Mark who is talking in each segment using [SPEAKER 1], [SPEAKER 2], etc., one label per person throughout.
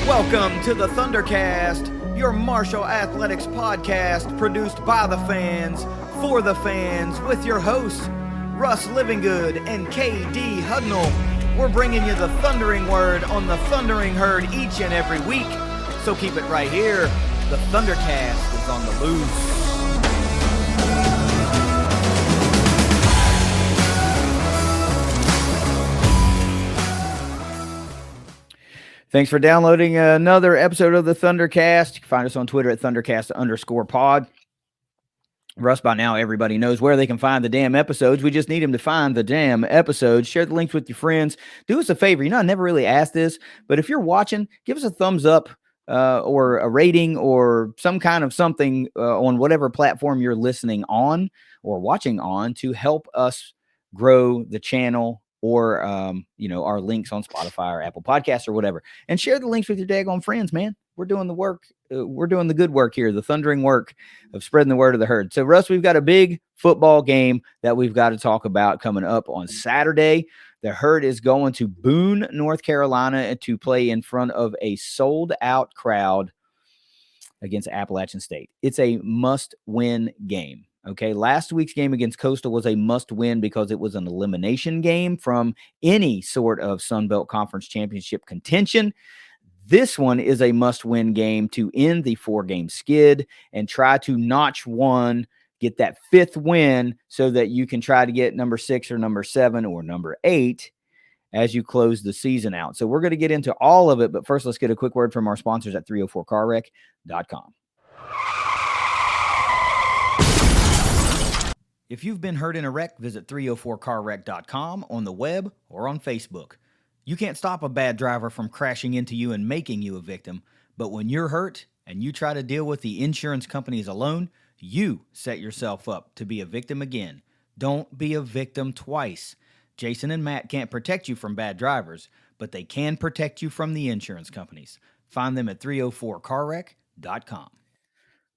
[SPEAKER 1] Welcome to the ThunderCast, your martial athletics podcast produced by the fans, for the fans, with your hosts, Russ Livingood and KD Hudnall. We're bringing you the thundering word on the thundering herd each and every week, so keep it right here. The ThunderCast is on the loose. Thanks for downloading another episode of the ThunderCast. You can find us on Twitter at ThunderCast_pod. Russ, by now, everybody knows where they can find the damn episodes. We just need them to find the damn episodes. Share the links with your friends. Do us a favor. I never really asked this, but if you're watching, give us a thumbs up or a rating or some kind of something on whatever platform you're listening on or watching on to help us grow the channel, or our links on Spotify or Apple Podcasts or whatever. And share the links with your daggone friends, man. We're doing the work. We're doing the good work here, the thundering work of spreading the word of the herd. So, Russ, we've got a big football game that we've got to talk about coming up on Saturday. The herd is going to Boone, North Carolina to play in front of a sold-out crowd against Appalachian State. It's a must-win game. Okay, last week's game against Coastal was a must-win because it was an elimination game from any sort of Sun Belt Conference championship contention. This one is a must-win game to end the four-game skid and try to notch one, get that fifth win so that you can try to get number 6 or number 7 or number 8 as you close the season out. So we're going to get into all of it, but first let's get a quick word from our sponsors at 304carwreck.com. If you've been hurt in a wreck, visit 304carwreck.com on the web or on Facebook. You can't stop a bad driver from crashing into you and making you a victim, but when you're hurt and you try to deal with the insurance companies alone, you set yourself up to be a victim again. Don't be a victim twice. Jason and Matt can't protect you from bad drivers, but they can protect you from the insurance companies. Find them at 304carwreck.com.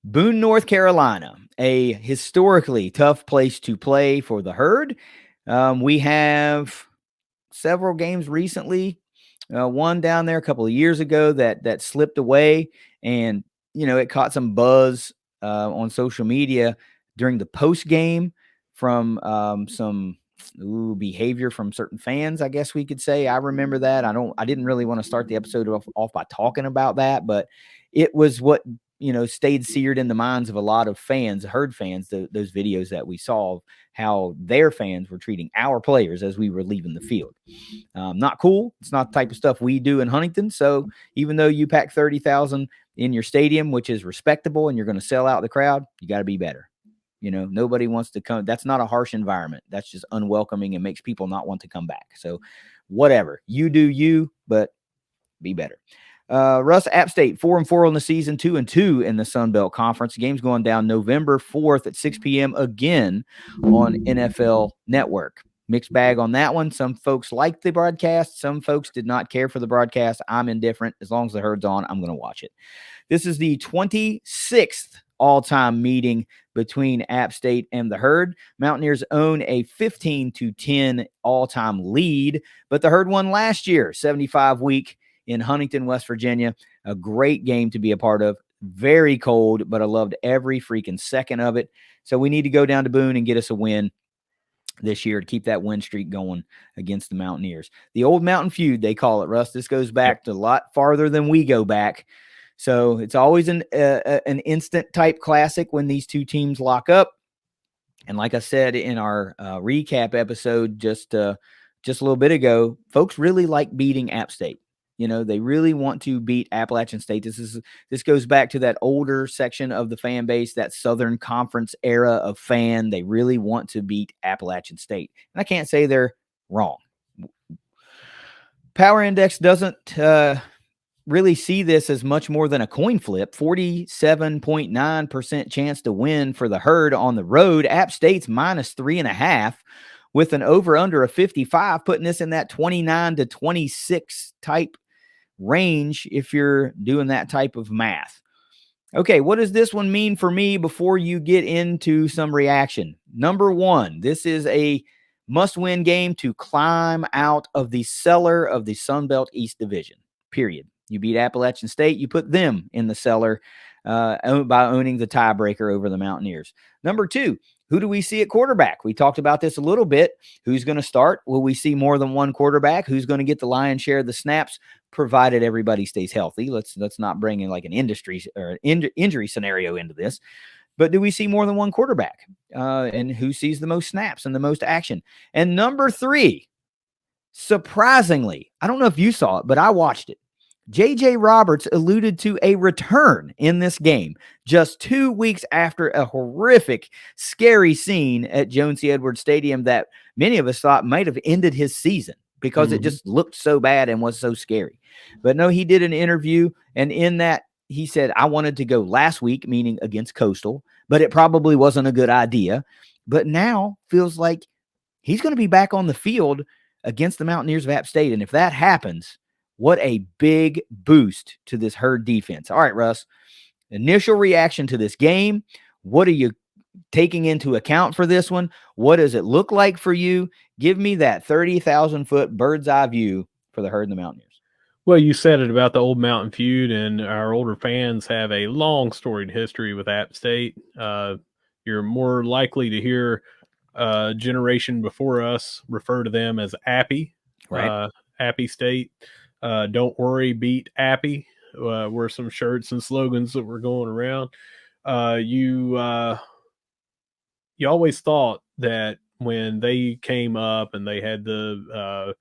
[SPEAKER 1] Boone, North Carolina, a historically tough place to play for the herd. We have several games recently. One down there a couple of years ago that slipped away, and it caught some buzz on social media during the post game from some behavior from certain fans, I guess we could say. I remember that. I didn't really want to start the episode off by talking about that, but it was what stayed seared in the minds of a lot of fans, herd fans, those videos that we saw of how their fans were treating our players as we were leaving the field. Not cool. It's not the type of stuff we do in Huntington. So even though you pack 30,000 in your stadium, which is respectable, and you're going to sell out the crowd, you got to be better. Nobody wants to come. That's not a harsh environment. That's just unwelcoming and makes people not want to come back. So whatever. You do you, but be better. Russ, App State 4-4 on the season, 2-2 in the Sun Belt Conference. The game's going down November 4th at 6 p.m. again on NFL Network. Mixed bag on that one. Some folks liked the broadcast. Some folks did not care for the broadcast. I'm indifferent. As long as the herd's on, I'm going to watch it. This is the 26th all-time meeting between App State and the herd. Mountaineers own a 15-10 all-time lead, but the herd won last year, 75-week in Huntington, West Virginia. A great game to be a part of. Very cold, but I loved every freaking second of it. So we need to go down to Boone and get us a win this year to keep that win streak going against the Mountaineers. The old Mountain Feud, they call it, Russ. This goes back to a lot farther than we go back. So it's always an instant type classic when these two teams lock up. And like I said in our recap episode just a little bit ago, folks really like beating App State. They really want to beat Appalachian State. This goes back to that older section of the fan base, that Southern Conference era of fan. They really want to beat Appalachian State. And I can't say they're wrong. Power Index doesn't really see this as much more than a coin flip. 47.9% chance to win for the herd on the road. App State's -3.5. with an over-under of 55, putting this in that 29-26 type range if you're doing that type of math. Okay, what does this one mean for me before you get into some reaction? Number one, this is a must-win game to climb out of the cellar of the Sun Belt East Division. period. You beat Appalachian State, you put them in the cellar by owning the tiebreaker over the Mountaineers. Number 2, who do we see at quarterback? We talked about this a little bit. Who's going to start? Will we see more than one quarterback? Who's going to get the lion's share of the snaps, provided everybody stays healthy? Let's not bring in like an industry or injury scenario into this. But do we see more than one quarterback? And who sees the most snaps and the most action? And number 3, surprisingly, I don't know if you saw it, but I watched it. J.J. Roberts alluded to a return in this game just 2 weeks after a horrific, scary scene at Joan C. Edwards Stadium that many of us thought might have ended his season because it just looked so bad and was so scary. But no, he did an interview, and in that, he said, I wanted to go last week, meaning against Coastal, but it probably wasn't a good idea. But now feels like he's going to be back on the field against the Mountaineers of App State. And if that happens, what a big boost to this Herd defense. All right, Russ, initial reaction to this game. What are you taking into account for this one? What does it look like for you? Give me that 30,000-foot bird's eye view for the Herd and the Mountaineers.
[SPEAKER 2] Well, you said it about the old Mountain feud, and our older fans have a long storied history with App State. You're more likely to hear a generation before us refer to them as Appy,
[SPEAKER 1] right?
[SPEAKER 2] Appy State. Don't worry, beat Appy were some shirts and slogans that were going around. You always thought that when they came up and they had the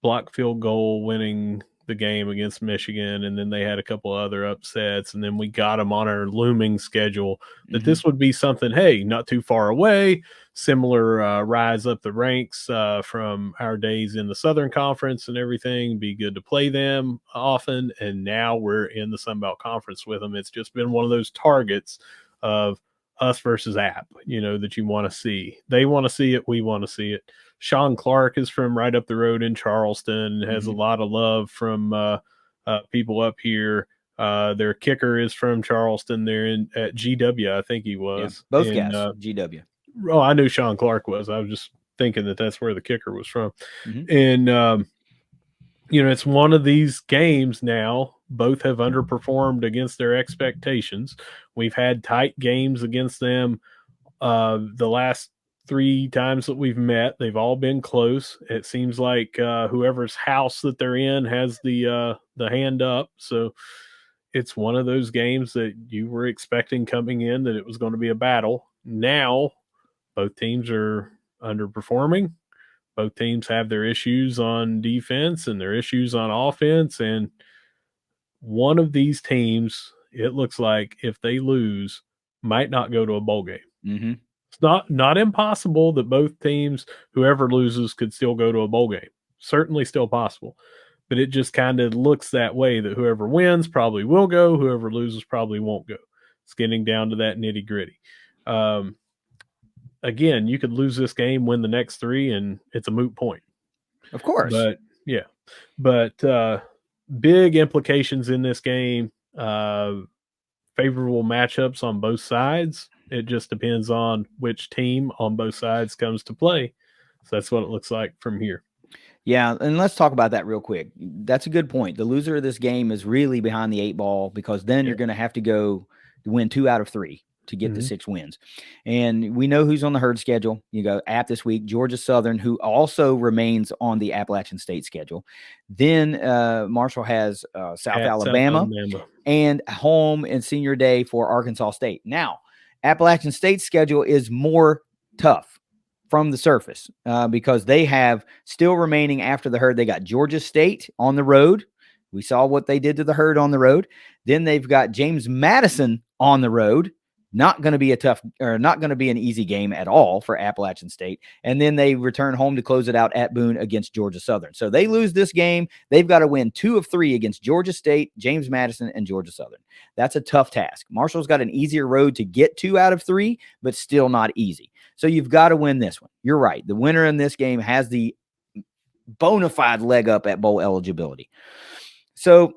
[SPEAKER 2] block field goal winning the game against Michigan, and then they had a couple other upsets, and then we got them on our looming schedule, that this would be something, hey, not too far away, similar rise up the ranks from our days in the Southern Conference and everything, be good to play them often, and now we're in the Sun Belt Conference with them. It's just been one of those targets of us versus App, that you want to see. They want to see it, we want to see it. Sean Clark is from right up the road in Charleston, has a lot of love from people up here. Their kicker is from Charleston. They're at GW, I think he was.
[SPEAKER 1] Yeah, both guys, GW.
[SPEAKER 2] Oh, I knew Sean Clark was. I was just thinking that's where the kicker was from. And, it's one of these games now. Both have underperformed against their expectations. We've had tight games against them the last 3 times that we've met. They've all been close. It seems like whoever's house that they're in has the hand up. So it's one of those games that you were expecting coming in that it was going to be a battle. Now both teams are underperforming. Both teams have their issues on defense and their issues on offense. And one of these teams, it looks like if they lose, might not go to a bowl game. It's not impossible that both teams, whoever loses, could still go to a bowl game. Certainly still possible. But it just kind of looks that way, that whoever wins probably will go, whoever loses probably won't go. It's getting down to that nitty gritty. Again, you could lose this game, win the next 3, and it's a moot point.
[SPEAKER 1] Of course.
[SPEAKER 2] But yeah. But big implications in this game. Favorable matchups on both sides. It just depends on which team on both sides comes to play. So that's what it looks like from here.
[SPEAKER 1] Yeah, and let's talk about that real quick. That's a good point. The loser of this game is really behind the 8 ball, because then you're going to have to go win 2 out of 3 to get the 6 wins. And we know who's on the Herd schedule. You go App this week, Georgia Southern, who also remains on the Appalachian State schedule. Then Marshall has South Alabama and home and senior day for Arkansas State. Now, Appalachian State's schedule is more tough from the surface because they have still remaining after the Herd. They got Georgia State on the road. We saw what they did to the Herd on the road. Then they've got James Madison on the road. Not going to be not going to be an easy game at all for Appalachian State. And then they return home to close it out at Boone against Georgia Southern. So they lose this game. They've got to win 2 of 3 against Georgia State, James Madison, and Georgia Southern. That's a tough task. Marshall's got an easier road to get 2 out of 3, but still not easy. So you've got to win this one. You're right. The winner in this game has the bona fide leg up at bowl eligibility. So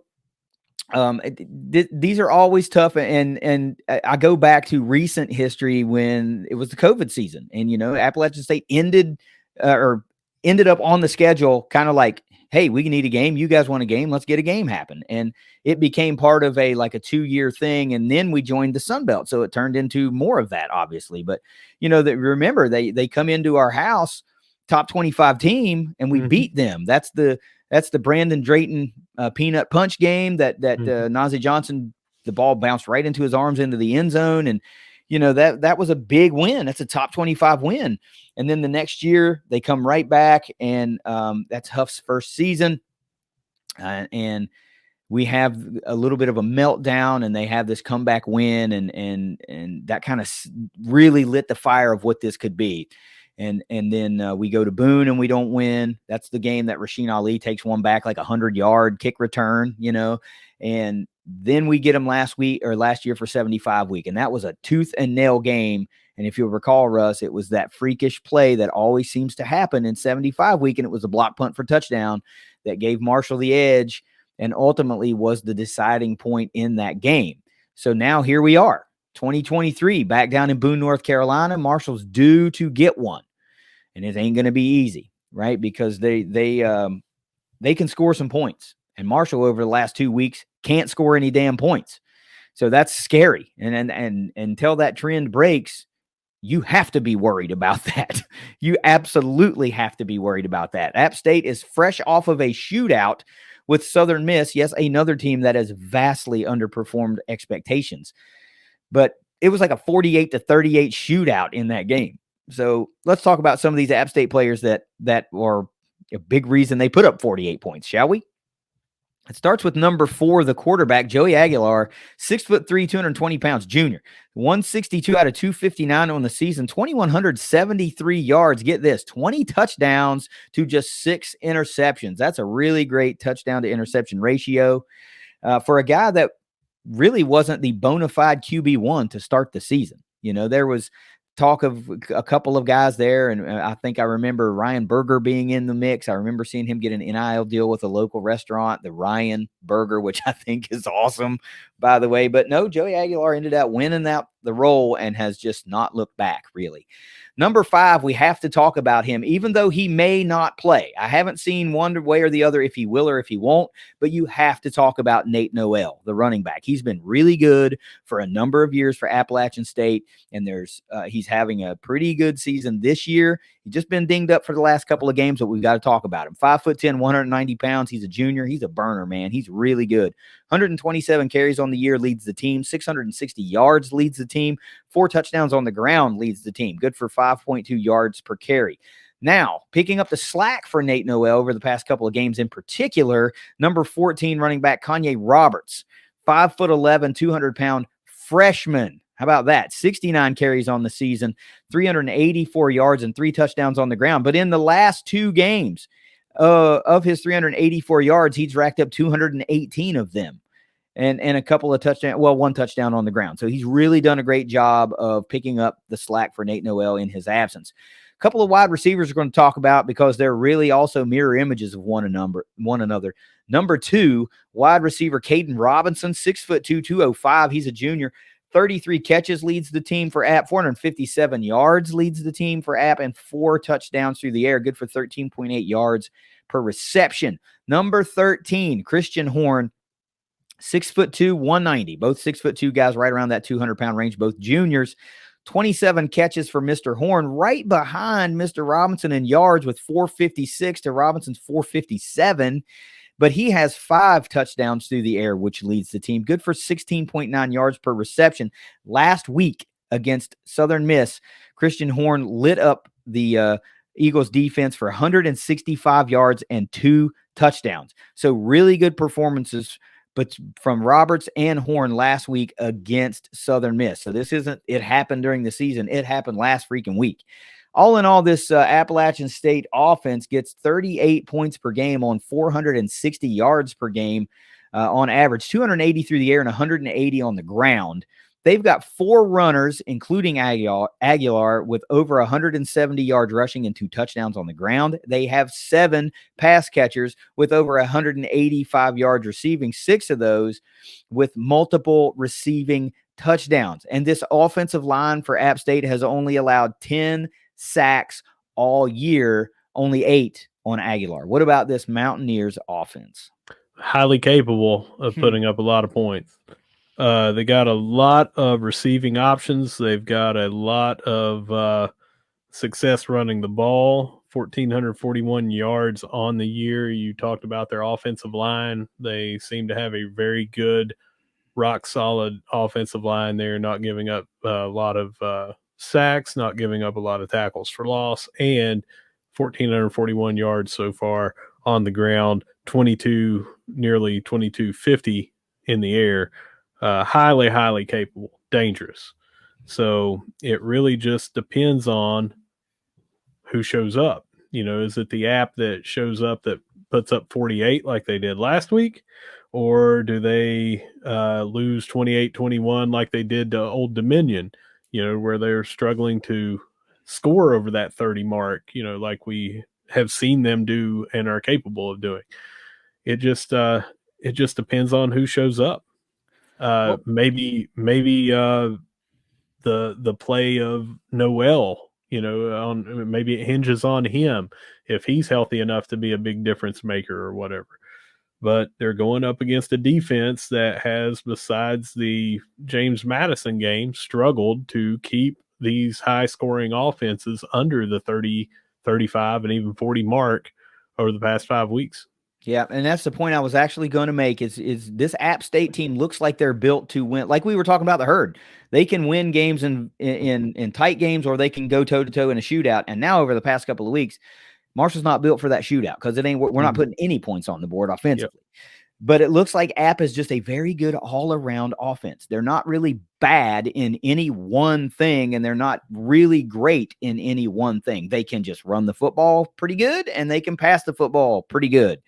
[SPEAKER 1] these are always tough, and I go back to recent history when it was the COVID season, and Appalachian State ended up on the schedule kind of like hey, we need a game. You guys want a game? Let's get a game happen. And it became part of a 2-year thing. And then we joined the Sun Belt. So it turned into more of that, obviously. But, remember, they come into our house, top 25 team, and we beat them. That's the Brandon Drayton peanut punch game that Nazi Johnson, the ball bounced right into his arms into the end zone. And, that was a big win. That's a top 25 win. And then the next year they come right back, and that's Huff's first season. And we have a little bit of a meltdown, and they have this comeback win, and that kind of really lit the fire of what this could be. And then we go to Boone and we don't win. That's the game that Rasheen Ali takes one back, like 100-yard kick return, and then we get them last year for 75 week. And that was a tooth and nail game. And if you'll recall, Russ, it was that freakish play that always seems to happen in 75 week. And it was a block punt for touchdown that gave Marshall the edge and ultimately was the deciding point in that game. So now here we are, 2023, back down in Boone, North Carolina. Marshall's due to get one, and it ain't going to be easy, right? Because they can score some points, and Marshall over the last 2 weeks can't score any damn points. So that's scary. And until that trend breaks, you have to be worried about that. You absolutely have to be worried about that. App State is fresh off of a shootout with Southern Miss. Yes, another team that has vastly underperformed expectations. But it was like a 48-38 shootout in that game. So let's talk about some of these App State players that are a big reason they put up 48 points, shall we? It starts with number 4, the quarterback, Joey Aguilar, 6'3", 220 pounds, junior, 162 out of 259 on the season, 2,173 yards. Get this, 20 touchdowns to just 6 interceptions. That's a really great touchdown to interception ratio for a guy that really wasn't the bona fide QB1 to start the season. There was talk of a couple of guys there, and I think I remember Ryan Berger being in the mix. I remember seeing him get an NIL deal with a local restaurant, the Ryan Burger, which I think is awesome, by the way. But no, Joey Aguilar ended up winning the role and has just not looked back, really. Number 5, we have to talk about him, even though he may not play. I haven't seen one way or the other if he will or if he won't, but you have to talk about Nate Noel, the running back. He's been really good for a number of years for Appalachian State, and he's having a pretty good season this year. He's just been dinged up for the last couple of games, but we've got to talk about him. 5'10", 190 pounds. He's a junior. He's a burner, man. He's really good. 127 carries on the year, leads the team. 660 yards leads the team. 4 touchdowns on the ground leads the team. Good for 5.2 yards per carry. Now, picking up the slack for Nate Noel over the past couple of games in particular, number 14 running back Kanye Roberts, 5'11", 200-pound freshman. How about that? 69 carries on the season, 384 yards, and 3 touchdowns on the ground. But in the last 2 games of his 384 yards, he's racked up 218 of them. And a couple of touchdowns, 1 touchdown on the ground. So he's really done a great job of picking up the slack for Nate Noel in his absence. A couple of wide receivers we're going to talk about because they're really also mirror images of one another. Number 2, wide receiver Caden Robinson, 6'2", 205. He's a junior. 33 catches leads the team for App, 457 yards leads the team for App, and 4 touchdowns through the air. Good for 13.8 yards per reception. Number 13, Christian Horn, 6'2", 190. Both 6'2" guys right around that 200-pound range, both juniors. 27 catches for Mr. Horn, right behind Mr. Robinson in yards with 456 to Robinson's 457. But he has 5 touchdowns through the air, which leads the team. Good for 16.9 yards per reception. Last week against Southern Miss, Christian Horn lit up the Eagles defense for 165 yards and 2 touchdowns. So really good performances but from Roberts and Horn last week against Southern Miss. So this isn't it happened during the season. It happened last freaking week. All in all, this Appalachian State offense gets 38 points per game on 460 yards per game on average, 280 through the air and 180 on the ground. They've got 4 runners, including Aguilar, with over 170 yards rushing and 2 touchdowns on the ground. They have 7 pass catchers with over 185 yards receiving, 6 of those with multiple receiving touchdowns. And this offensive line for App State has only allowed 10 sacks all year, only 8 on Aguilar. What about this Mountaineers offense?
[SPEAKER 2] Highly capable of putting up a lot of points. They got a lot of receiving options. They've got a lot of success running the ball. 1,441 yards on the year. You talked about their offensive line. They seem to have a very good, rock solid offensive line. They're not giving up a lot of sacks, not giving up a lot of tackles for loss, and 1,441 yards so far on the ground, 22, nearly 2250 in the air. Highly, highly capable, dangerous. So it really just depends on who shows up. Is it the app that shows up that puts up 48 like they did last week? Or do they lose 28-21 like they did to Old Dominion, where they're struggling to score over that 30 mark, like we have seen them do and are capable of doing. It just depends on who shows up.
[SPEAKER 1] Well,
[SPEAKER 2] Maybe the play of Noel, on maybe it hinges on him if he's healthy enough to be a big difference maker or whatever. But they're going up against a defense that has, besides the James Madison game, struggled to keep these high scoring offenses under the 30, 35, and even 40 mark over the past 5 weeks.
[SPEAKER 1] yeah, and that's the point I was actually going to make is this App State team looks like they're built to win. Like we were talking about the Herd. They can win games in tight games, or they can go toe to toe in a shootout. And now over the past couple of weeks, Marshall's not built for that shootout because we're not putting any points on the board offensively. Yep. But it looks like App is just a very good all-around offense. They're not really bad in any one thing, and they're not really great in any one thing. They can just run the football pretty good, and they can pass the football pretty good.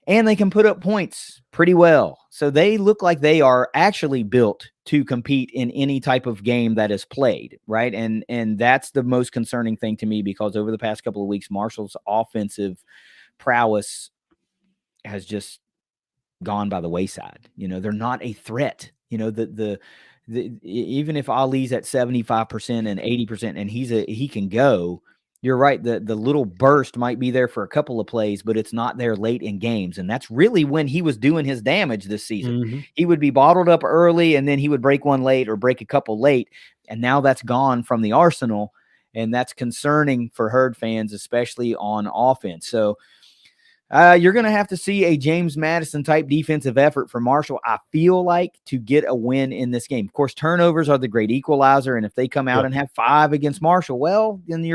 [SPEAKER 1] And they can put up points pretty well. So they look like they are actually built to compete in any type of game that is played, right? And that's the most concerning thing to me, because over the past couple of weeks, Marshall's offensive prowess has just gone by the wayside. They're not a threat. The even if Ali's at 75% and 80% and he can go, you're right. The little burst might be there for a couple of plays, but it's not there late in games. And that's really when he was doing his damage this season. Mm-hmm. He would be bottled up early, and then he would break one late or break a couple late. And now that's gone from the arsenal. And that's concerning for Herd fans, especially on offense. So you're going to have to see a James Madison type defensive effort for Marshall, I feel like, to get a win in this game. Of course, turnovers are the great equalizer. And if they come out and have 5 against Marshall, well, then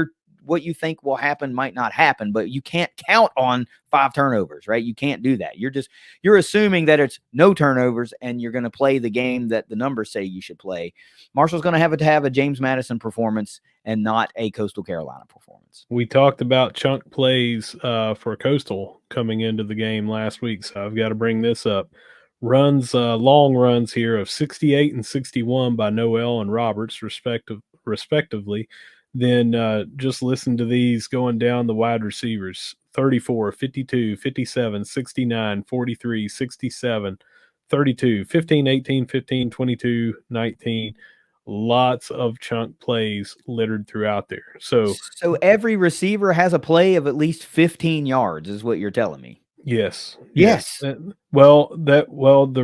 [SPEAKER 1] what you think will happen might not happen, but you can't count on 5 turnovers, right? You can't do that. You're assuming that it's no turnovers, and you're going to play the game that the numbers say you should play. Marshall's going to have a James Madison performance and not a Coastal Carolina performance.
[SPEAKER 2] We talked about chunk plays for Coastal coming into the game last week, so I've got to bring this up. Long runs here of 68 and 61 by Noel and Roberts, respectively. Then just listen to these going down the wide receivers: 34, 52, 57, 69, 43, 67, 32, 15, 18, 15, 22, 19. Lots of chunk plays littered throughout there. So
[SPEAKER 1] every receiver has a play of at least 15 yards, is what you're telling me.
[SPEAKER 2] Yes.
[SPEAKER 1] The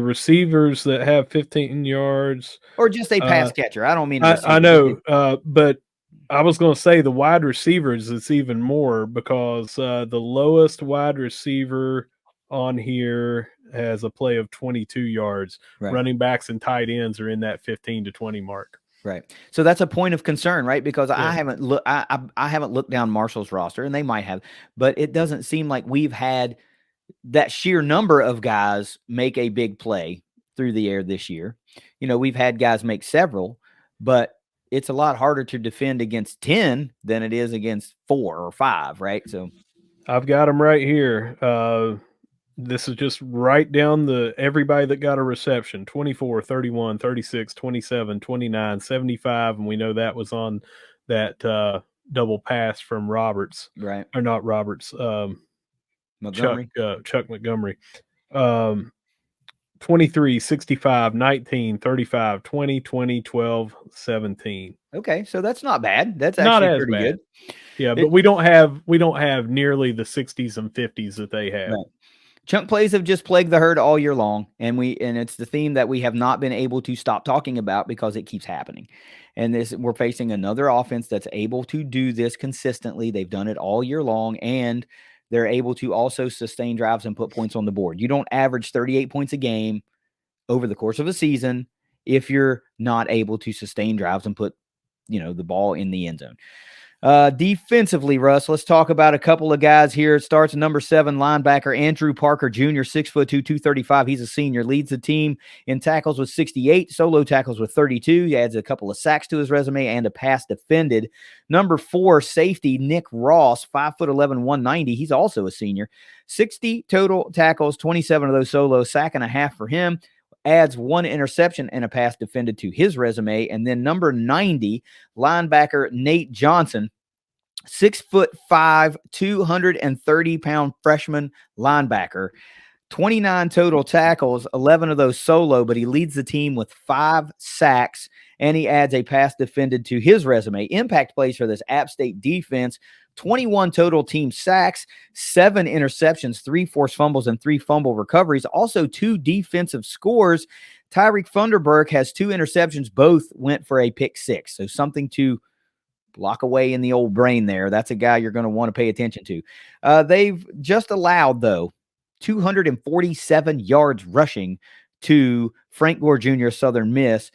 [SPEAKER 2] receivers that have 15 yards,
[SPEAKER 1] or just a pass catcher. I don't mean
[SPEAKER 2] I know, but I was going to say the wide receivers, it's even more, because the lowest wide receiver on here has a play of 22 yards. Right. Running backs and tight ends are in that 15 to 20 mark.
[SPEAKER 1] Right. So that's a point of concern, right? Because I haven't looked down Marshall's roster, and they might have, but it doesn't seem like we've had that sheer number of guys make a big play through the air this year. We've had guys make several, but it's a lot harder to defend against 10 than it is against 4 or 5, right? So
[SPEAKER 2] I've got them right here. This is just right down everybody that got a reception: 24, 31, 36, 27, 29, 75. And we know that was on that double pass from Roberts.
[SPEAKER 1] Right.
[SPEAKER 2] Or not Roberts.
[SPEAKER 1] Montgomery.
[SPEAKER 2] Chuck Montgomery. 23, 65, 19, 35, 20, 20, 12, 17.
[SPEAKER 1] Okay, so that's not bad. That's
[SPEAKER 2] Not
[SPEAKER 1] actually
[SPEAKER 2] as
[SPEAKER 1] pretty
[SPEAKER 2] bad.
[SPEAKER 1] good.
[SPEAKER 2] Yeah, but we don't have nearly the 60s and 50s that they have.
[SPEAKER 1] Right. Chunk plays have just plagued the herd all year long, and it's the theme that we have not been able to stop talking about because it keeps happening. And we're facing another offense that's able to do this consistently. They've done it all year long, and they're able to also sustain drives and put points on the board. You don't average 38 points a game over the course of a season if you're not able to sustain drives and put, the ball in the end zone. Defensively, Russ, let's talk about a couple of guys here. It starts number 7 linebacker Andrew Parker Jr., 6'2", 235. He's a senior. Leads the team in tackles with 68, solo tackles with 32. He adds a couple of sacks to his resume and a pass defended. Number 4 safety Nick Ross, 5'11", 190. He's also a senior. 60 total tackles, 27 of those solo, sack and a half for him. Adds 1 interception and a pass defended to his resume. And then number 90, linebacker Nate Johnson, 6'5", 230-pound freshman linebacker. 29 total tackles, 11 of those solo, but he leads the team with 5 sacks, and he adds a pass defended to his resume. Impact plays for this App State defense. 21 total team sacks, 7 interceptions, 3 forced fumbles, and 3 fumble recoveries. Also 2 defensive scores. Tyreek Funderburk has 2 interceptions. Both went for a pick 6. So something to lock away in the old brain there. That's a guy you're going to want to pay attention to. They've just allowed, though, 247 yards rushing to Frank Gore Jr., Southern Miss.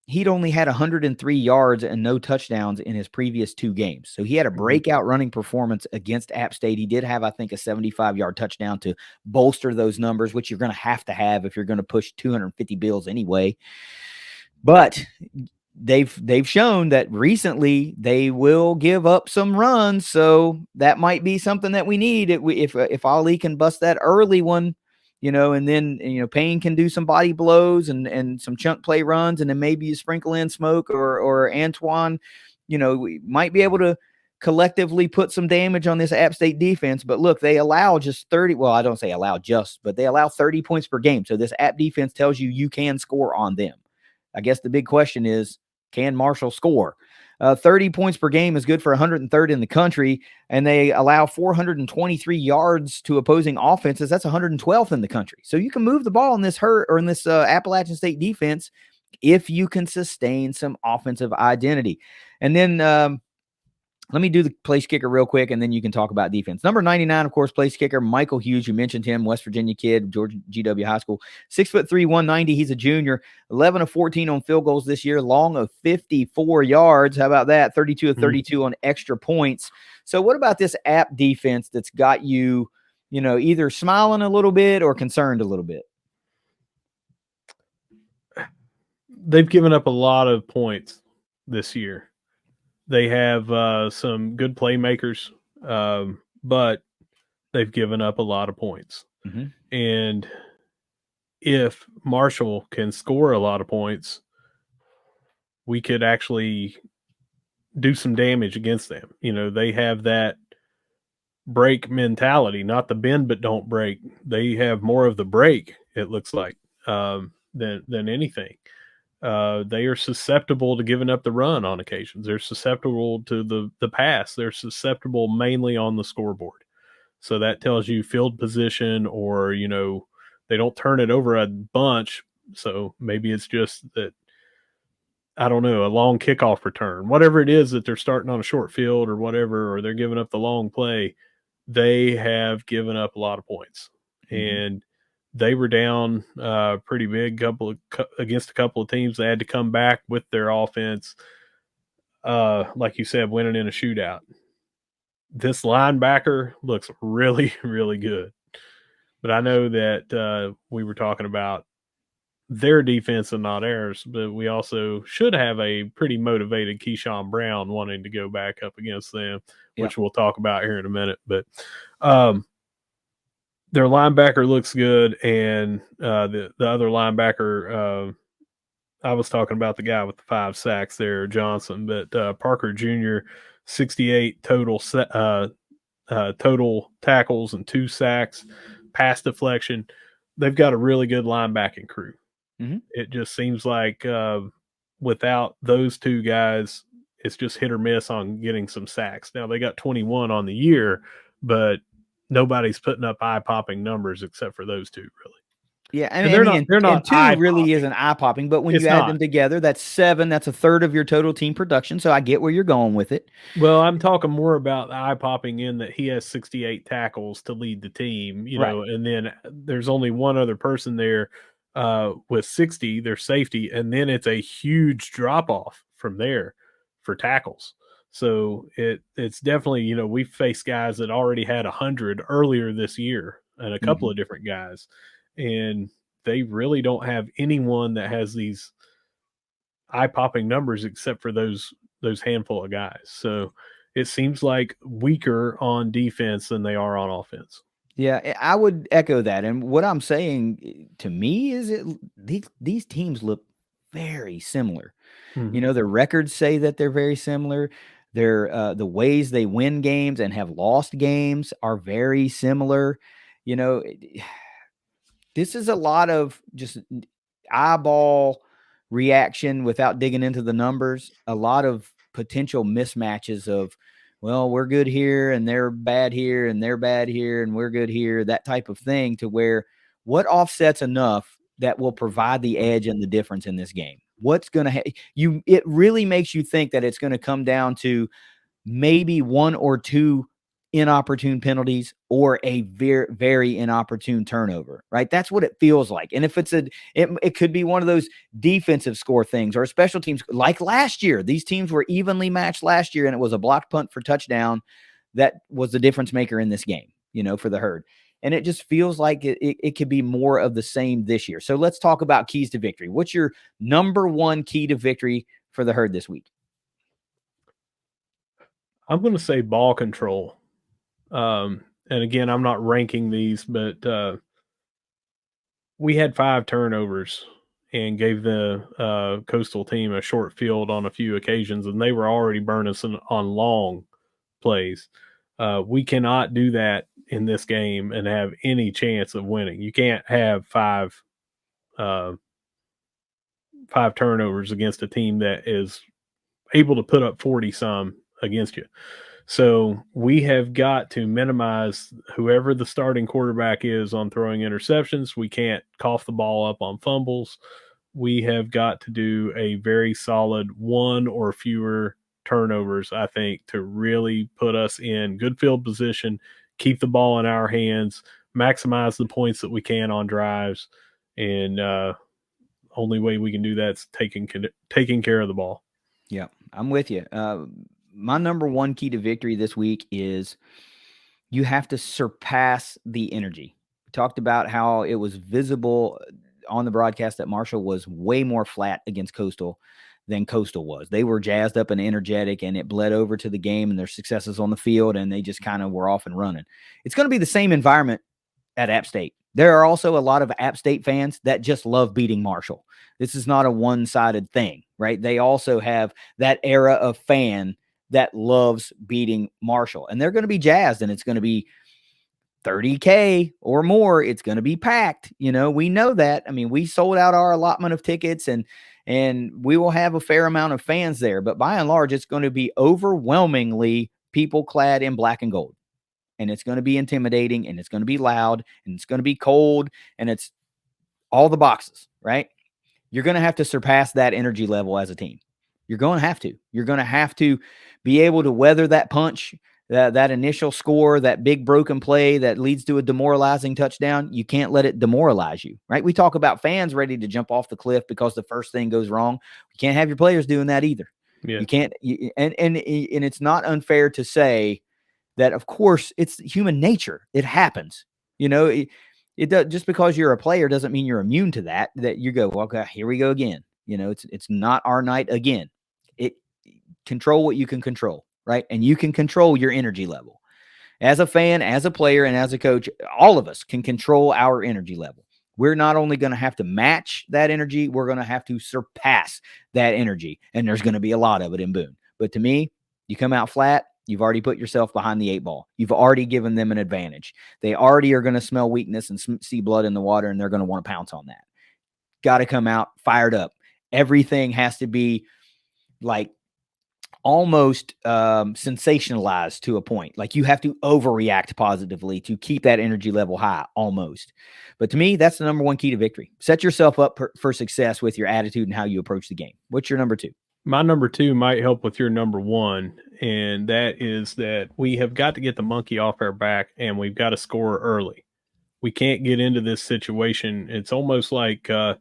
[SPEAKER 1] He'd only had 103 yards and no touchdowns in his previous 2 games. So he had a breakout running performance against App State. He did have, I think, a 75-yard touchdown to bolster those numbers, which you're going to have if you're going to push 250 bills anyway. But they've shown that recently they will give up some runs, so that might be something that we need. If Ali can bust that early one, and then Payne can do some body blows and some chunk play runs, and then maybe you sprinkle in Smoke or Antoine, we might be able to collectively put some damage on this App State defense. But look, they allow just 30. Well, I don't say allow just, but they allow 30 points per game. So this App defense tells you can score on them. I guess the big question is, can Marshall score? 30 points per game is good for 103rd in the country, and they allow 423 yards to opposing offenses. That's 112th in the country. So you can move the ball in this Appalachian State defense if you can sustain some offensive identity. And then let me do the place kicker real quick, and then you can talk about defense. Number 99, of course, place kicker, Michael Hughes. You mentioned him, West Virginia kid, Georgia GW High School. 6'3", 190. He's a junior. 11 of 14 on field goals this year. Long of 54 yards. How about that? 32 of 32 on extra points. So what about this App defense that's got you, either smiling a little bit or concerned a little bit?
[SPEAKER 2] They've given up a lot of points this year. They have some good playmakers, but they've given up a lot of points. Mm-hmm. And if Marshall can score a lot of points, we could actually do some damage against them. They have that break mentality, not the bend but don't break. They have more of the break, it looks like, than anything. They are susceptible to giving up the run on occasions. They're susceptible to the pass. They're susceptible mainly on the scoreboard. So that tells you field position, or, they don't turn it over a bunch. So maybe it's just that, I don't know, a long kickoff return, whatever it is that they're starting on a short field or whatever, or they're giving up the long play. They have given up a lot of points. Mm-hmm. And they were down pretty big against a couple of teams. They had to come back with their offense, like you said, winning in a shootout. This linebacker looks really, really good. But I know that we were talking about their defense and not ours, but we also should have a pretty motivated Keyshawn Brown wanting to go back up against them, which we'll talk about here in a minute. But their linebacker looks good, and the other linebacker, I was talking about the guy with the 5 sacks there, Johnson, but Parker Jr., 68 total total tackles and 2 sacks, pass deflection. they've got a really good linebacking crew.
[SPEAKER 1] Mhm.
[SPEAKER 2] It just seems like without those two guys, it's just hit or miss on getting some sacks. Now they got 21 on the year, but nobody's putting up eye-popping numbers except for those two, really.
[SPEAKER 1] Yeah,
[SPEAKER 2] And
[SPEAKER 1] I mean,
[SPEAKER 2] they're not
[SPEAKER 1] and 2 really
[SPEAKER 2] eye-popping.
[SPEAKER 1] isn't eye-popping, but when you
[SPEAKER 2] It's
[SPEAKER 1] add
[SPEAKER 2] not.
[SPEAKER 1] them together, that's 7, that's a third of your total team production, so I get where you're going with it.
[SPEAKER 2] Well, I'm talking more about the eye-popping in that he has 68 tackles to lead the team,
[SPEAKER 1] Right.
[SPEAKER 2] and then there's only one other person there with 60, their safety, and then it's a huge drop-off from there for tackles. So it's definitely, we've faced guys that already had 100 earlier this year and a couple
[SPEAKER 1] Mhm.
[SPEAKER 2] of different guys, and they really don't have anyone that has these eye-popping numbers except for those handful of guys. So it seems like weaker on defense than they are on offense.
[SPEAKER 1] Yeah, I would echo that, and what I'm saying, to me is these teams look very similar.
[SPEAKER 2] Mm-hmm.
[SPEAKER 1] The records say that they're very similar. The ways they win games and have lost games are very similar. You know, this is a lot of just eyeball reaction without digging into the numbers. A lot of potential mismatches of, well, we're good here and they're bad here and they're bad here and we're good here, that type of thing, to where what offsets enough that will provide the edge and the difference in this game? What's going to it really makes you think that it's going to come down to maybe one or two inopportune penalties or a very, very inopportune turnover, right? That's what it feels like. And if it could be one of those defensive score things or special teams like last year. These teams were evenly matched last year, and it was a blocked punt for touchdown that was the difference maker in this game, for the Herd. And it just feels like it could be more of the same this year. So let's talk about keys to victory. What's your number one key to victory for the Herd this week?
[SPEAKER 2] I'm going to say ball control. And again, I'm not ranking these, but we had 5 turnovers and gave the Coastal team a short field on a few occasions, and they were already burning us on long plays. We cannot do that in this game and have any chance of winning. You can't have 5 turnovers against a team that is able to put up 40 some against you. So we have got to minimize whoever the starting quarterback is on throwing interceptions. We can't cough the ball up on fumbles. We have got to do a very solid 1 or fewer turnovers, I think, to really put us in good field position, keep the ball in our hands, maximize the points that we can on drives, and only way we can do that's taking care of the ball.
[SPEAKER 1] Yeah, I'm with you. My number one key to victory this week is you have to surpass the energy. We talked about how it was visible on the broadcast that Marshall was way more flat against Coastal than Coastal was. They were jazzed up and energetic, and it bled over to the game and their successes on the field, and they just kind of were off and running. It's going to be the same environment at App State. There are also a lot of App State fans that just love beating Marshall. This is not a one-sided thing, right? They also have that era of fan that loves beating Marshall, and they're going to be jazzed, and it's going to be 30K or more. It's going to be packed. We know that. I mean, we sold out our allotment of tickets, and we will have a fair amount of fans there, but by and large, it's going to be overwhelmingly people clad in black and gold. And it's going to be intimidating, and it's going to be loud, and it's going to be cold, and it's all the boxes, right? You're going to have to surpass that energy level as a team. You're going to have to. You're going to have to be able to weather that punch, that initial score, that big broken play that leads to a demoralizing touchdown. You can't let it demoralize you, right? We talk about fans ready to jump off the cliff because the first thing goes wrong. You can't have your players doing that either.
[SPEAKER 2] Yeah.
[SPEAKER 1] You can't, and it's not unfair to say that, of course, it's human nature. It happens. It does, just because you're a player doesn't mean you're immune to that you go, well, okay, here we go again. It's not our night again. It Control what you can control, right? And you can control your energy level. As a fan, as a player, and as a coach, all of us can control our energy level. We're not only going to have to match that energy, we're going to have to surpass that energy. And there's going to be a lot of it in Boone. But to me, you come out flat, You've already put yourself behind the 8 ball. You've already given them an advantage. They already are going to smell weakness and see blood in the water, and they're going to want to pounce on that. Got to come out fired up. Everything has to be like almost sensationalized to a point. Like you have to overreact positively to keep that energy level high almost. But to me, that's the number one key to victory. Set yourself up for success with your attitude and how you approach the game. What's your number 2?
[SPEAKER 2] My number 2 might help with your number 1, and that is that we have got to get the monkey off our back, and we've got to score early. We can't get into this situation. It's almost like the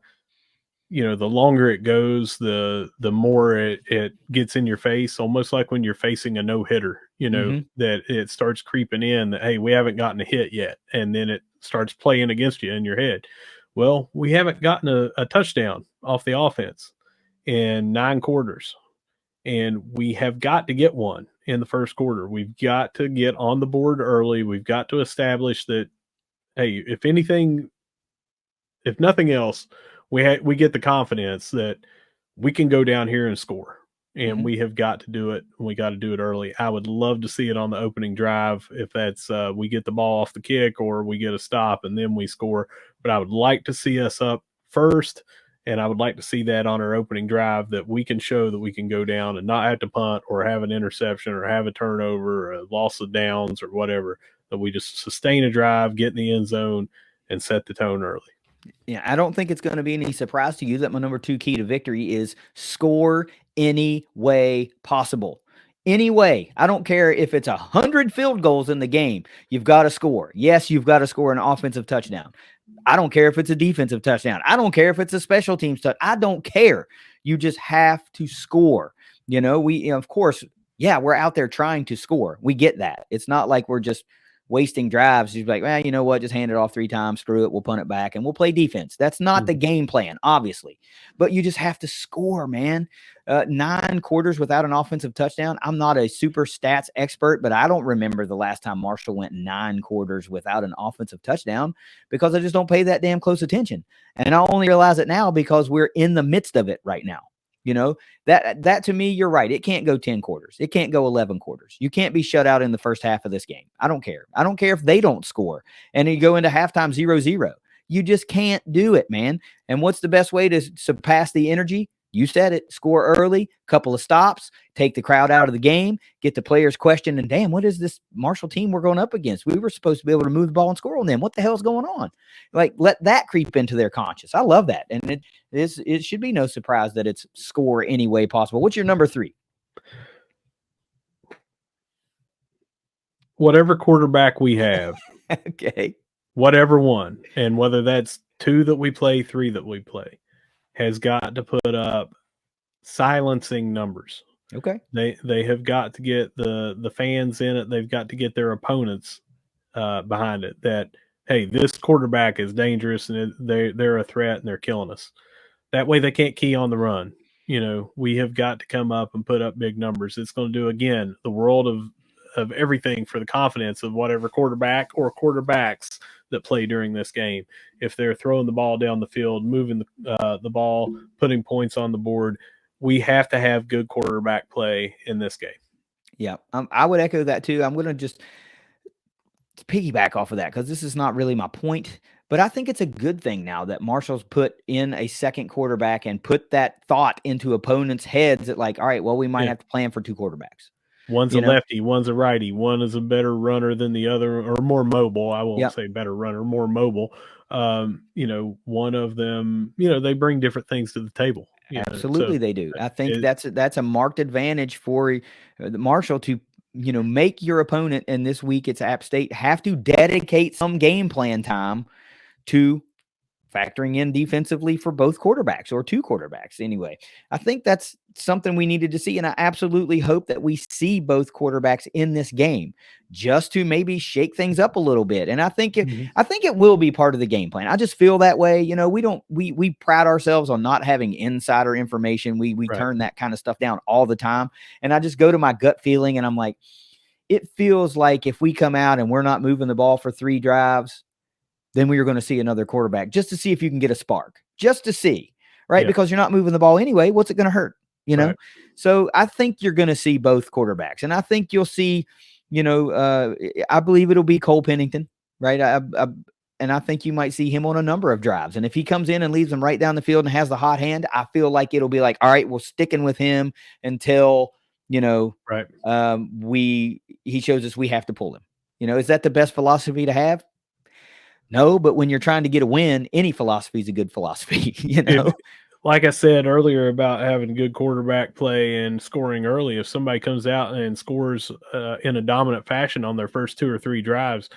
[SPEAKER 2] longer it goes, the more it gets in your face, almost like when you're facing a no-hitter, that it starts creeping in that, hey, we haven't gotten a hit yet, and then it starts playing against you in your head. Well, we haven't gotten a touchdown off the offense in 9 quarters, and we have got to get one in the first quarter. We've got to get on the board early. We've got to establish that, hey, if nothing else, we get the confidence that we can go down here and score, and we have got to do it. We got to do it early. I would love to see it on the opening drive, if that's we get the ball off the kick or we get a stop and then we score. But I would like to see us up first, and I would like to see that on our opening drive, that we can show that we can go down and not have to punt or have an interception or have a turnover or a loss of downs or whatever, that we just sustain a drive, get in the end zone, and set the tone early.
[SPEAKER 1] Yeah, I don't think it's going to be any surprise to you that my number 2 key to victory is score any way possible. Any way. I don't care if it's 100 field goals in the game. You've got to score. Yes, you've got to score an offensive touchdown. I don't care if it's a defensive touchdown. I don't care if it's a special teams touchdown. I don't care. You just have to score. Of course, we're out there trying to score. We get that. It's not like we're just wasting drives. You're like, well, you know what? Just hand it off 3 times. Screw it. We'll punt it back and we'll play defense. That's not the game plan, obviously. But you just have to score, man. 9 quarters without an offensive touchdown. I'm not a super stats expert, but I don't remember the last time Marshall went 9 quarters without an offensive touchdown, because I just don't pay that damn close attention. And I only realize it now because we're in the midst of it right now. That to me, you're right. It can't go 10 quarters. It can't go 11 quarters. You can't be shut out in the first half of this game. I don't care. I don't care if they don't score and you go into halftime 0-0. You just can't do it, man. And what's the best way to surpass the energy? You said it. Score early, couple of stops, take the crowd out of the game, get the players questioned, and damn, what is this Marshall team we're going up against? We were supposed to be able to move the ball and score on them. What the hell's going on? Like, let that creep into their conscience. I love that. And it should be no surprise that it's score any way possible. What's your number 3?
[SPEAKER 2] Whatever quarterback we have.
[SPEAKER 1] Okay.
[SPEAKER 2] Whatever one. And whether that's 2 that we play, 3 that we play, has got to put up silencing numbers.
[SPEAKER 1] Okay.
[SPEAKER 2] They have got to get the fans in it. They've got to get their opponents behind it, that, hey, this quarterback is dangerous and they're a threat and they're killing us. That way they can't key on the run. We have got to come up and put up big numbers. It's going to do, again, the world of everything for the confidence of whatever quarterback or quarterbacks that play during this game. If they're throwing the ball down the field, moving the ball, putting points on the board, we have to have good quarterback play in this game.
[SPEAKER 1] Yeah, I would echo that too. I'm going to just piggyback off of that because this is not really my point, but I think it's a good thing now that Marshall's put in a second quarterback and put that thought into opponents' heads that, like, all right, well, we might have to plan for 2 quarterbacks.
[SPEAKER 2] One's a lefty, one's a righty. One is a better runner than the other, or more mobile. I won't say better runner, more mobile. One of them, they bring different things to the table.
[SPEAKER 1] Absolutely, they do. I think that's a marked advantage for Marshall to, make your opponent, and this week it's App State, have to dedicate some game plan time to factoring in defensively for both quarterbacks, or 2 quarterbacks anyway. I think that's something we needed to see, and I absolutely hope that we see both quarterbacks in this game just to maybe shake things up a little bit. And I think it will be part of the game plan. I just feel that way. We pride ourselves on not having insider information. We turn that kind of stuff down all the time. And I just go to my gut feeling, and I'm like, it feels like if we come out and we're not moving the ball for 3 drives, then we are going to see another quarterback just to see if you can get a spark, just to see, right? Yeah. Because you're not moving the ball anyway. What's it going to hurt? you know?
[SPEAKER 2] Right.
[SPEAKER 1] So I think you're going to see both quarterbacks. And I think you'll see, I believe it'll be Cole Pennington, right? And I think you might see him on a number of drives. And if he comes in and leaves them right down the field and has the hot hand, I feel like it'll be like, all right, we're sticking with him until,
[SPEAKER 2] Right.
[SPEAKER 1] he shows us we have to pull him. Is that the best philosophy to have? No, but when you're trying to get a win, any philosophy is a good philosophy,
[SPEAKER 2] If, like I said earlier about having good quarterback play and scoring early, if somebody comes out and scores in a dominant fashion on their first 2 or 3 drives,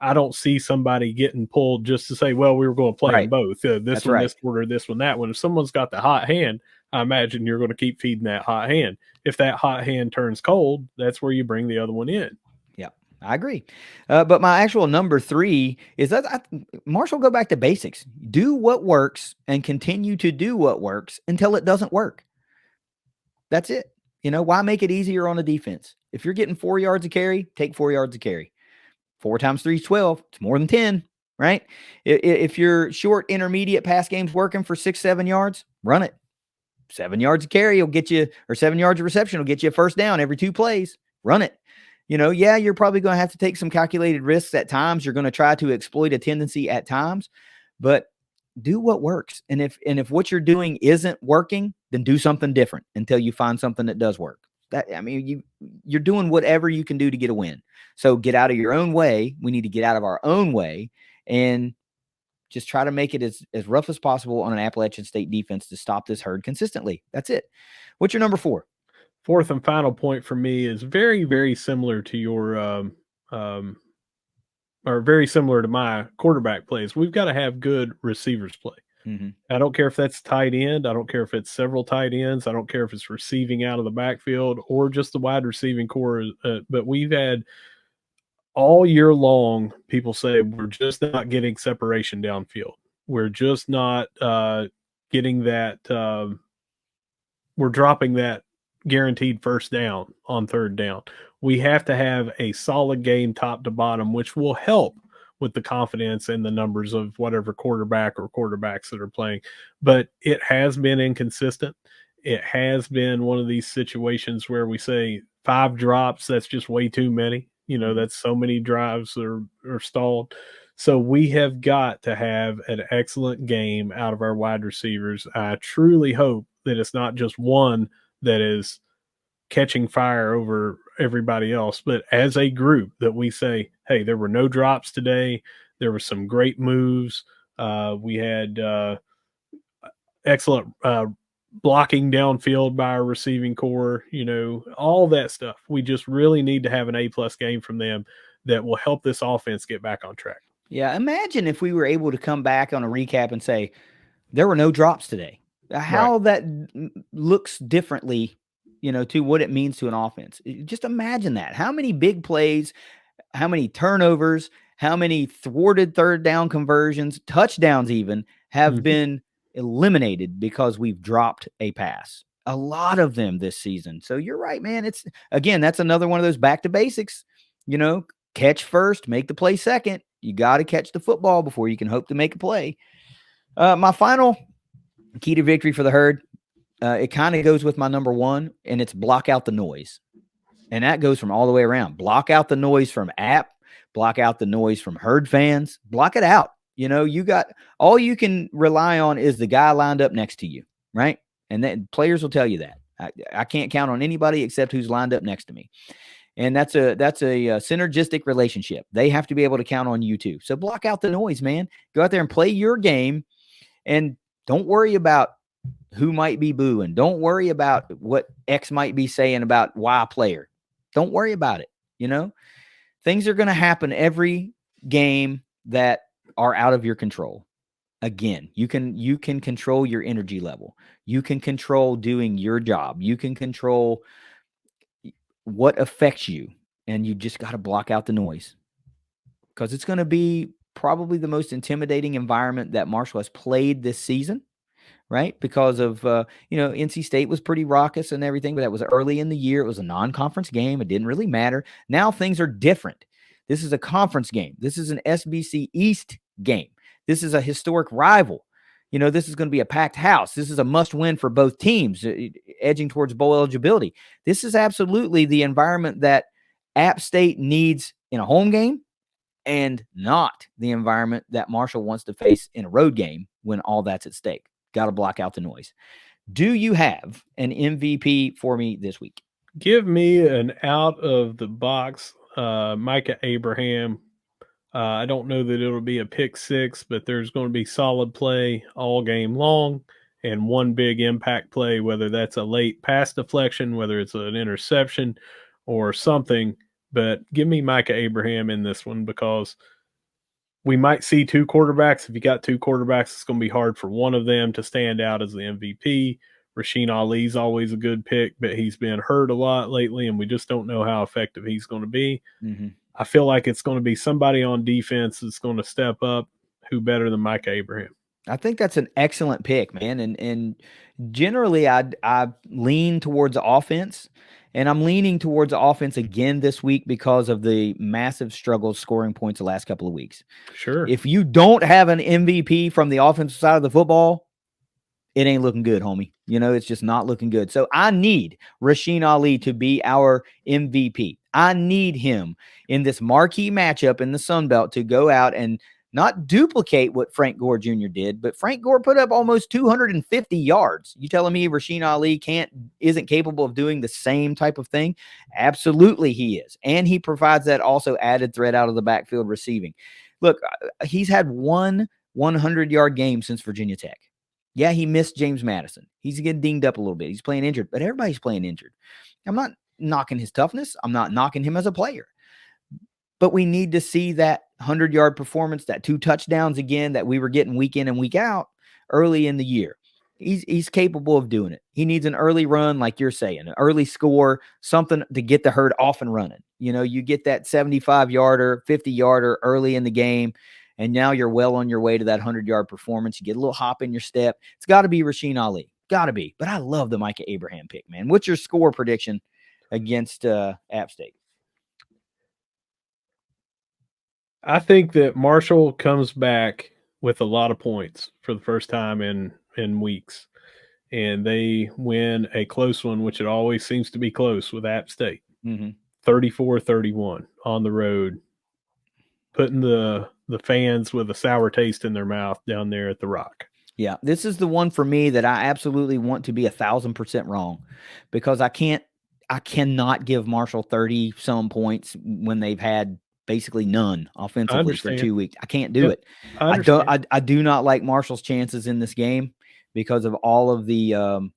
[SPEAKER 2] I don't see somebody getting pulled just to say, well, we were going to play them
[SPEAKER 1] Right.
[SPEAKER 2] both. This
[SPEAKER 1] That's
[SPEAKER 2] one,
[SPEAKER 1] right.
[SPEAKER 2] this quarter, this one, that one. If someone's got the hot hand, I imagine you're going to keep feeding that hot hand. If that hot hand turns cold, that's where you bring the other one in.
[SPEAKER 1] Yeah, I agree. But my actual number 3 is that Marshall, go back to basics. Do what works and continue to do what works until it doesn't work. That's it. Why make it easier on a defense? If you're getting 4 yards of carry, take 4 yards of carry. 4 times 3 is 12. It's more than 10, right? If your short intermediate pass game's working for 6, 7 yards, run it. 7 yards of carry will get you, or 7 yards of reception will get you a first down every 2 plays. Run it. You're probably going to have to take some calculated risks at times. You're going to try to exploit a tendency at times, but do what works. And if what you're doing isn't working, then do something different until you find something that does work. You're doing whatever you can do to get a win. So get out of your own way. We need to get out of our own way and just try to make it as rough as possible on an Appalachian State defense to stop this herd consistently. That's it. What's your number 4?
[SPEAKER 2] Fourth and final point for me is very, very similar to your or very similar to my quarterback plays. We've got to have good receivers play.
[SPEAKER 1] Mm-hmm.
[SPEAKER 2] I don't care if that's tight end. I don't care if it's several tight ends. I don't care if it's receiving out of the backfield or just the wide receiving core. But we've had all year long people say we're just not getting separation downfield. We're just not getting that. We're dropping that guaranteed first down on third down. We have to have a solid game top to bottom, which will help with the confidence and the numbers of whatever quarterback or quarterbacks that are playing. But it has been inconsistent. It has been one of these situations where we say 5 drops, that's just way too many. That's so many drives are stalled. So we have got to have an excellent game out of our wide receivers. I truly hope that it's not just one that is catching fire over everybody else, but as a group that we say, hey, there were no drops today. There were some great moves. We had excellent blocking downfield by our receiving core, all that stuff. We just really need to have an A+ game from them that will help this offense get back on track.
[SPEAKER 1] Yeah, imagine if we were able to come back on a recap and say, there were no drops today. How that looks differently, to what it means to an offense. Just imagine that. How many big plays, how many turnovers, how many thwarted third down conversions, touchdowns even, have been eliminated because we've dropped a pass. A lot of them this season. So you're right, man. That's another one of those back to basics. Catch first, make the play second. You got to catch the football before you can hope to make a play. My final key to victory for the herd, it kind of goes with my number 1, and it's block out the noise. And that goes from all the way around. Block out the noise from app, block out the noise from herd fans, block it out. You got all you can rely on is the guy lined up next to you, right? And then players will tell you that. I can't count on anybody except who's lined up next to me. And that's a synergistic relationship. They have to be able to count on you too. So block out the noise, man. Go out there and play your game, and don't worry about who might be booing. Don't worry about what X might be saying about Y player. Don't worry about it. Things are going to happen every game that are out of your control. Again, you can control your energy level. You can control doing your job. You can control what affects you, and you just got to block out the noise, because it's going to be probably the most intimidating environment that Marshall has played this season, right? Because of, NC State was pretty raucous and everything, but that was early in the year. It was a non-conference game. It didn't really matter. Now things are different. This is a conference game. This is an SBC East game. This is a historic rival. This is going to be a packed house. This is a must win for both teams, edging towards bowl eligibility. This is absolutely the environment that App State needs in a home game, and not the environment that Marshall wants to face in a road game when all that's at stake. Got to block out the noise. Do you have an MVP for me this week?
[SPEAKER 2] Give me an out of the box Micah Abraham. I don't know that it'll be a pick six, but there's going to be solid play all game long and one big impact play, whether that's a late pass deflection, whether it's an interception or something. But give me Micah Abraham in this one, because we might see two quarterbacks. If you got two quarterbacks, it's going to be hard for one of them to stand out as the MVP. Rasheen Ali's always a good pick, but he's been hurt a lot lately, and we just don't know how effective he's going to be.
[SPEAKER 1] Mm-hmm.
[SPEAKER 2] I feel like it's going to be somebody on defense that's going to step up. Who better than Micah Abraham?
[SPEAKER 1] I think that's an excellent pick, man. And generally, I lean towards offense, and I'm leaning towards offense again this week because of the massive struggles scoring points the last couple of weeks.
[SPEAKER 2] Sure.
[SPEAKER 1] If you don't have an MVP from the offensive side of the football, it ain't looking good, homie. It's just not looking good. So I need Rasheen Ali to be our MVP. I need him in this marquee matchup in the Sun Belt to go out and not duplicate what Frank Gore Jr. did, but Frank Gore put up almost 250 yards. You telling me Rasheen Ali isn't capable of doing the same type of thing? Absolutely he is. And he provides that also added threat out of the backfield receiving. Look, he's had one 100-yard game since Virginia Tech. Yeah, he missed James Madison. He's getting dinged up a little bit. He's playing injured, but everybody's playing injured. I'm not knocking his toughness. I'm not knocking him as a player. But we need to see that 100-yard performance, that 2 touchdowns again that we were getting week in and week out early in the year. He's capable of doing it. He needs an early run, like you're saying, an early score, something to get the herd off and running. You get that 75-yarder, 50-yarder early in the game, and now you're well on your way to that 100-yard performance. You get a little hop in your step. It's got to be Rasheen Ali. Got to be. But I love the Micah Abraham pick, man. What's your score prediction against App State?
[SPEAKER 2] I think that Marshall comes back with a lot of points for the first time in weeks, and they win a close one, which it always seems to be close with App State. 34-31 on the road, putting the fans with a sour taste in their mouth down there at the Rock.
[SPEAKER 1] Yeah, this is the one for me that I absolutely want to be 1,000% wrong, because I cannot give Marshall 30 some points when they've had basically none offensively for 2 weeks. I can't do it. I do not like Marshall's chances in this game because of all of the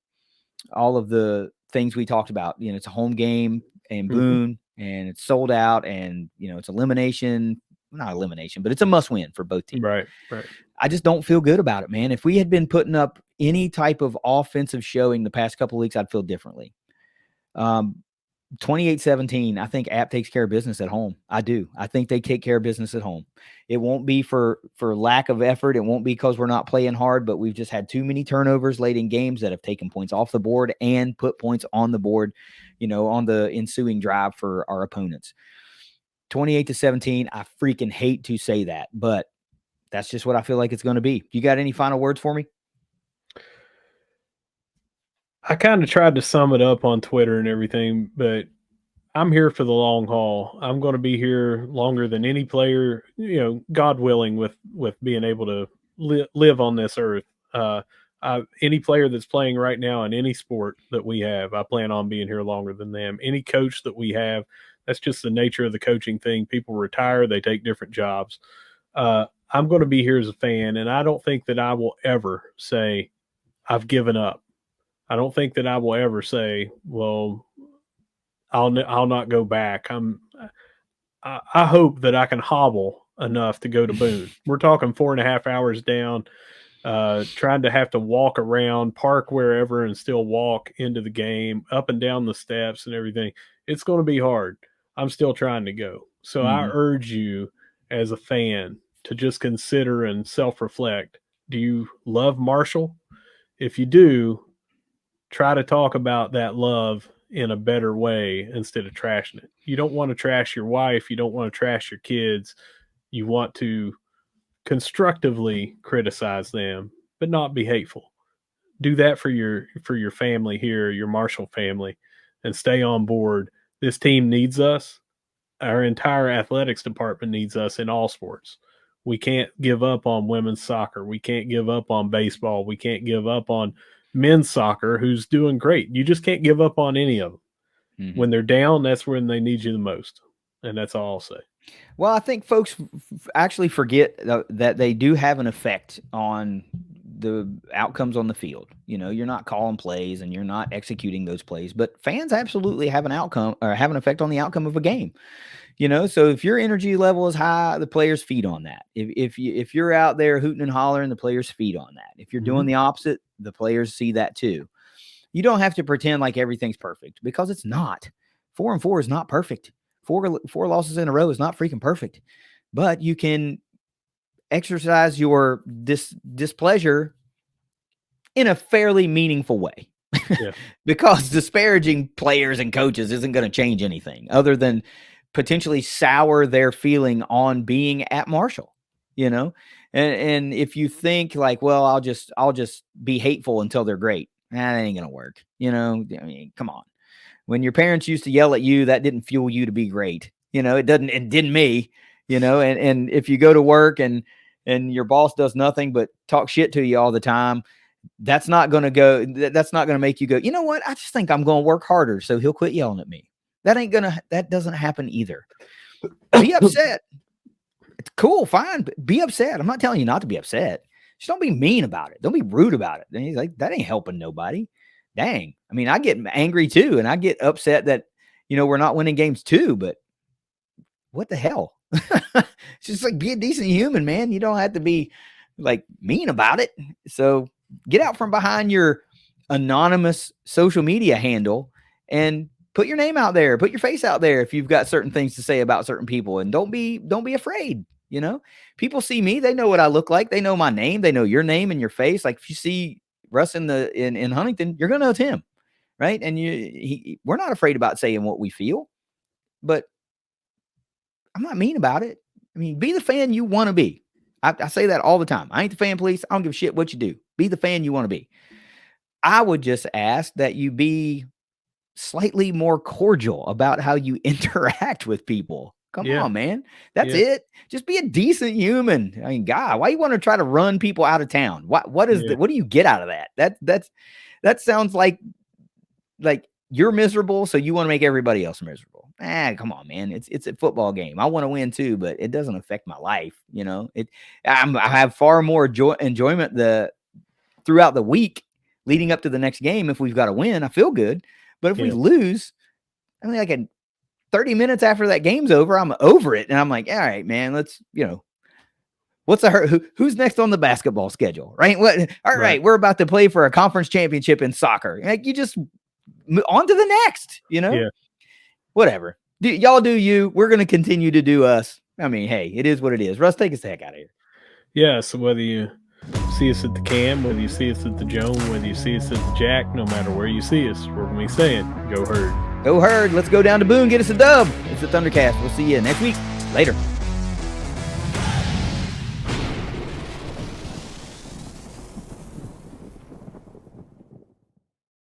[SPEAKER 1] things we talked about. It's a home game in Boone, and it's sold out, and it's elimination. Not elimination, but it's a must win for both teams.
[SPEAKER 2] Right.
[SPEAKER 1] I just don't feel good about it, man. If we had been putting up any type of offensive showing the past couple of weeks, I'd feel differently. 28-17, I think App takes care of business at home. I do. I think they take care of business at home. It won't be for lack of effort. It won't be because we're not playing hard, but we've just had too many turnovers late in games that have taken points off the board and put points on the board, on the ensuing drive for our opponents. 28-17, I freaking hate to say that, but that's just what I feel like it's going to be. You got any final words for me?
[SPEAKER 2] I kind of tried to sum it up on Twitter and everything, but I'm here for the long haul. I'm going to be here longer than any player, God willing, with being able to live on this earth. Any player that's playing right now in any sport that we have, I plan on being here longer than them. Any coach that we have, that's just the nature of the coaching thing. People retire, they take different jobs. I'm going to be here as a fan, and I don't think that I will ever say I've given up. I don't think that I will ever say, well, I'll not go back. I hope that I can hobble enough to go to Boone. We're talking 4.5 hours down, trying to have to walk around, park wherever, and still walk into the game, up and down the steps and everything. It's going to be hard. I'm still trying to go. So I urge you as a fan to just consider and self-reflect. Do you love Marshall? If you do, try to talk about that love in a better way instead of trashing it. You don't want to trash your wife. You don't want to trash your kids. You want to constructively criticize them, but not be hateful. Do that for your family here, your Marshall family, and stay on board. This team needs us. Our entire athletics department needs us in all sports. We can't give up on women's soccer. We can't give up on baseball. We can't give up on men's soccer, who's doing great. You just can't give up on any of them. Mm-hmm. When they're down, that's when they need you the most. And that's all I'll say.
[SPEAKER 1] Well, I think folks actually forget that they do have an effect on the outcomes on the field. You know, you're not calling plays and you're not executing those plays, but fans absolutely have an outcome or have an effect on the outcome of a game. You know, so if your energy level is high, the players feed on that. If you're out there hooting and hollering, the players feed on that. If you're doing the opposite, the players see that too. You don't have to pretend like everything's perfect, because it's not. 4-4 is not perfect. Four losses in a row is not freaking perfect. But you can exercise your displeasure in a fairly meaningful way. Yeah. Because disparaging players and coaches isn't going to change anything other than potentially sour their feeling on being at Marshall, you know? And if you think like, well, I'll just be hateful until they're great, that ain't going to work. You know, I mean, come on. When your parents used to yell at you, that didn't fuel you to be great. You know, it didn't me, you know, and if you go to work and your boss does nothing but talk shit to you all the time, that's not going to make you go, you know what? I just think I'm going to work harder, so he'll quit yelling at me. That doesn't happen either. Be upset. It's cool, fine, but be upset. I'm not telling you not to be upset. Just don't be mean about it. Don't be rude about it. And he's like, that ain't helping nobody. Dang. I mean, I get angry too, and I get upset that, you know, we're not winning games too, but what the hell? It's just like, be a decent human, man. You don't have to be like mean about it. So get out from behind your anonymous social media handle and put your name out there, put your face out there if you've got certain things to say about certain people, and don't be afraid. You know, people see me, they know what I look like. They know my name. They know your name and your face. Like if you see Russ in Huntington, you're going to know it's him. Right. And we're not afraid about saying what we feel, but I'm not mean about it. I mean, be the fan you want to be. I say that all the time. I ain't the fan police. I don't give a shit what you do. Be the fan you want to be. I would just ask that you be slightly more cordial about how you interact with people. Come on, man. That's it. Just be a decent human. I mean, God, why you want to try to run people out of town? What do you get out of that? That sounds like you're miserable, so you want to make everybody else miserable. Come on, man. It's a football game. I want to win too, but it doesn't affect my life. You know, I have far more enjoyment throughout the week leading up to the next game. If we've got to win, I feel good. But if we lose, I mean, like 30 minutes after that game's over, I'm over it. And I'm like, all right, man, let's, you know, who's next on the basketball schedule, right? All right, we're about to play for a conference championship in soccer. Like, you just on to the next, you know? Yeah. Whatever. Y'all do you. We're going to continue to do us. I mean, hey, it is what it is. Russ, take us the heck out of here.
[SPEAKER 2] Yeah, so whether you see us at the Cam, whether you see us at the Joan, whether you see us at the Jack, no matter where you see us, we're going to be saying, go Herd.
[SPEAKER 1] Go Herd. Let's go down to Boone, get us a dub. It's the ThunderCast. We'll see you next week. Later.